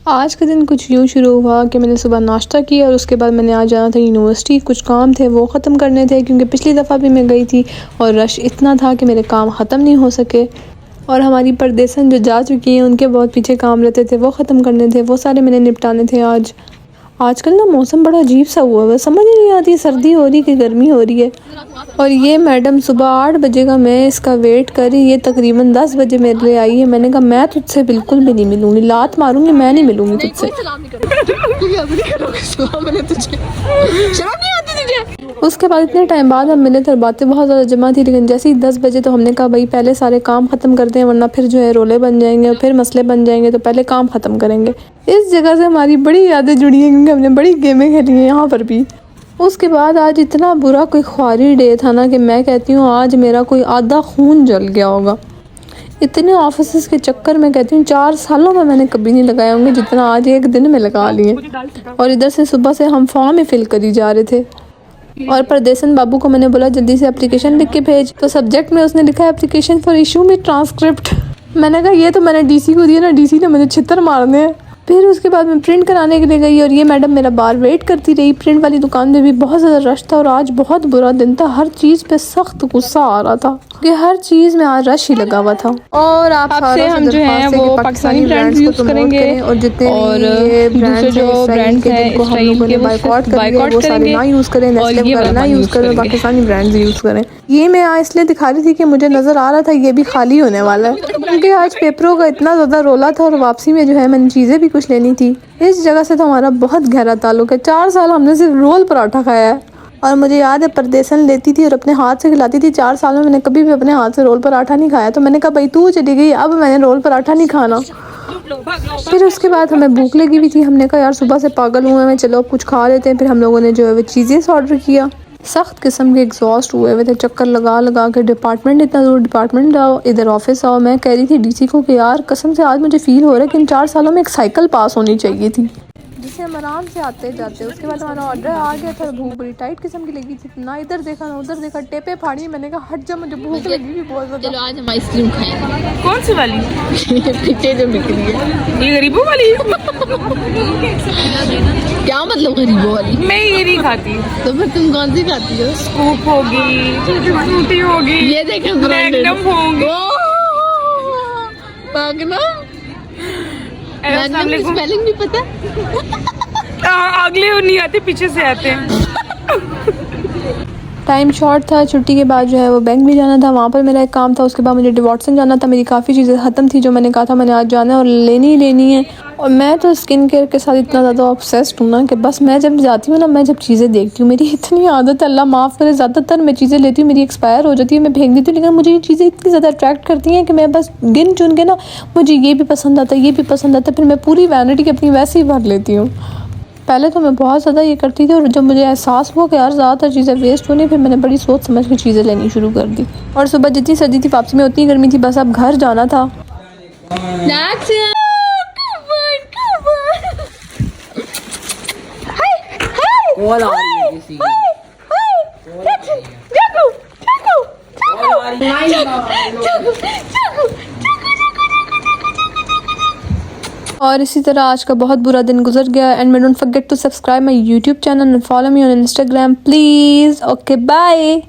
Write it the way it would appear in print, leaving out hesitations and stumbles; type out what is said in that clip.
आज का दिन कुछ यूँ शुरू हुआ कि मैंने सुबह नाश्ता किया और उसके बाद मैंने आज जाना था यूनिवर्सिटी। कुछ काम थे वो ख़त्म करने थे क्योंकि पिछली दफ़ा भी मैं गई थी और रश इतना था कि मेरे काम ख़त्म नहीं हो सके। और हमारी परदेसन जो जा चुकी हैं उनके बहुत पीछे काम रहते थे, वो ख़त्म करने थे, वो सारे मैंने निपटाने थे। आजकल ना मौसम बड़ा अजीब सा हुआ है, समझ ही नहीं आती सर्दी हो रही कि गर्मी हो रही है। और ये मैडम सुबह 8 बजे का मैं इसका वेट करी, ये तकरीबन 10 बजे मेरे लिए आई है। मैंने कहा मैं तुझसे बिल्कुल भी नहीं मिलूंगी, लात मारूंगी, मैं नहीं मिलूंगी तुझसे। उसके बाद इतने टाइम बाद हम मिले थे, बातें बहुत ज़्यादा जमा थी, लेकिन जैसे ही 10 बजे तो हमने कहा भाई पहले सारे काम ख़त्म करते हैं वरना फिर जो है रोले बन जाएंगे और फिर मसले बन जाएंगे, तो पहले काम ख़त्म करेंगे। इस जगह से हमारी बड़ी यादें जुड़ी हैं क्योंकि हमने बड़ी गेमें खेली हैं यहाँ पर भी। उसके बाद आज इतना बुरा कोई ख्वारी डे था ना कि मैं कहती हूँ आज मेरा कोई आधा खून जल गया होगा। इतने ऑफिस के चक्कर में कहती हूँ 4 सालों में मैंने कभी नहीं लगाए होंगे जितना आज एक दिन में लगा लिए। और इधर से सुबह से हम फॉर्म ही फिल करी जा रहे थे और परदेसन बाबू को मैंने बोला जल्दी से एप्लीकेशन लिख के भेज, तो सब्जेक्ट में उसने लिखा एप्लीकेशन फॉर इशू में ट्रांसक्रिप्ट। मैंने कहा ये तो मैंने डीसी को दिया ना, डीसी ने मुझे छितर मारने हैं। फिर उसके बाद मैं प्रिंट कराने के लिए गई और ये मैडम मेरा बार वेट करती रही। प्रिंट वाली दुकान में भी बहुत ज़्यादा रश था और आज बहुत बुरा दिन था, हर चीज़ पे सख्त गुस्सा आ रहा था कि हर चीज़ में आज रश ही लगा हुआ था। और आपसे हम जो है वो पाकिस्तानी ब्रांड्स यूज़ करेंगे और जितने दूसरे जो ब्रांड्स हैं जिनको हम लोगों ने बाइकआउट वो सारे ना यूज़ करें, नेस्ले वगैरह ना यूज़ करें, पाकिस्तानी ब्रांड्स यूज़ करें। ये मैं इसलिए दिखा रही थी कि मुझे नज़र आ रहा था ये भी खाली होने वाला है क्योंकि आज पेपरों का इतना ज़्यादा रोला था और वापसी में जो है मैंने चीज़ें भी कुछ लेनी थी। इस जगह से तो हमारा बहुत गहरा ताल्लुक है। 4 साल हमने सिर्फ रोल पराठा खाया है और मुझे याद है परदेसन लेती थी और अपने हाथ से खिलाती थी। 4 साल में मैंने कभी भी अपने हाथ से रोल पराठा नहीं खाया, तो मैंने कहा भाई तू चली गई अब मैंने रोल पराठा नहीं खाना। फिर उसके बाद हमें भूख लगी हुई थी, हमने कहा यार सुबह से पागल हुए हैं, चलो अब कुछ खा लेते हैं। फिर हम लोगों ने जो है वो चीज़ें ऑर्डर किया। सख्त किस्म के एग्जॉस्ट हुए हुए थे, चक्कर लगा लगा के डिपार्टमेंट इतना दूर, डिपार्टमेंट आओ इधर ऑफिस आओ। मैं कह रही थी डीसी को कि यार कसम से आज मुझे फील हो रहा है कि इन 4 सालों में एक साइकिल पास होनी चाहिए थी जिससे हम आराम से आते जाते। उसके बाद हमारा ऑर्डर आ गया था, भूख बड़ी टाइट किस्म की लगी थी, ना इधर देखा ना उधर देखा, टेपे फाड़ी। मैंने कहा हट जा, मुझे भूख लगी भी बहुत ज़्यादा। चलो आज हम आइसक्रीम खाएंगे। कौन सी वाली? पीछे जो बिक रही है, ये गरीबों वाली। क्या मतलब गरीबों वाली? मैं ये नहीं खाती। तो फिर तुम कौन सी खाती हो? स्कूप होगी, फ्रूटी होगी, ये देखे मैग्नम होगी। स्पेलिंग भी पता? अगले नहीं आते, पीछे से आते हैं। टाइम शॉर्ट था, छुट्टी के बाद जो है वो बैंक भी जाना था, वहाँ पर मेरा एक काम था। उसके बाद मुझे डिवॉर्सन जाना था, मेरी काफ़ी चीज़ें ख़त्म थी जो मैंने कहा था मैंने आज जाना है और लेनी ही लेनी है। और मैं तो स्किन केयर के साथ इतना ज़्यादा ऑब्सेस्ड हूँ ना कि बस मैं जब जाती हूँ ना, मैं जब चीज़ें देखती हूँ, मेरी इतनी आदत है अल्लाह माफ़ करे, ज़्यादातर मैं चीज़ें लेती हूँ मेरी एक्सपायर हो जाती है, मैं फेंक देती हूँ, लेकिन मुझे ये चीज़ें इतनी ज़्यादा अट्रैक्ट करती हैं कि मैं बस गिन चुन के ना मुझे ये भी पसंद आता है, ये भी पसंद आता है, फिर मैं पूरी वैनिटी अपनी वैसे ही भर लेती हूँ। पहले तो मैं बहुत ज़्यादा ये करती थी और जब मुझे एहसास हुआ कि यार ज़्यादातर चीज़ें वेस्ट होनी, फिर मैंने बड़ी सोच समझ के चीज़ें लेनी शुरू कर दी। और सुबह जितनी सर्दी थी वापसी में उतनी गर्मी थी, बस अब घर जाना था। और इसी तरह आज का बहुत बुरा दिन गुजर गया। And don't forget to subscribe my YouTube channel and follow me on Instagram please. Okay bye.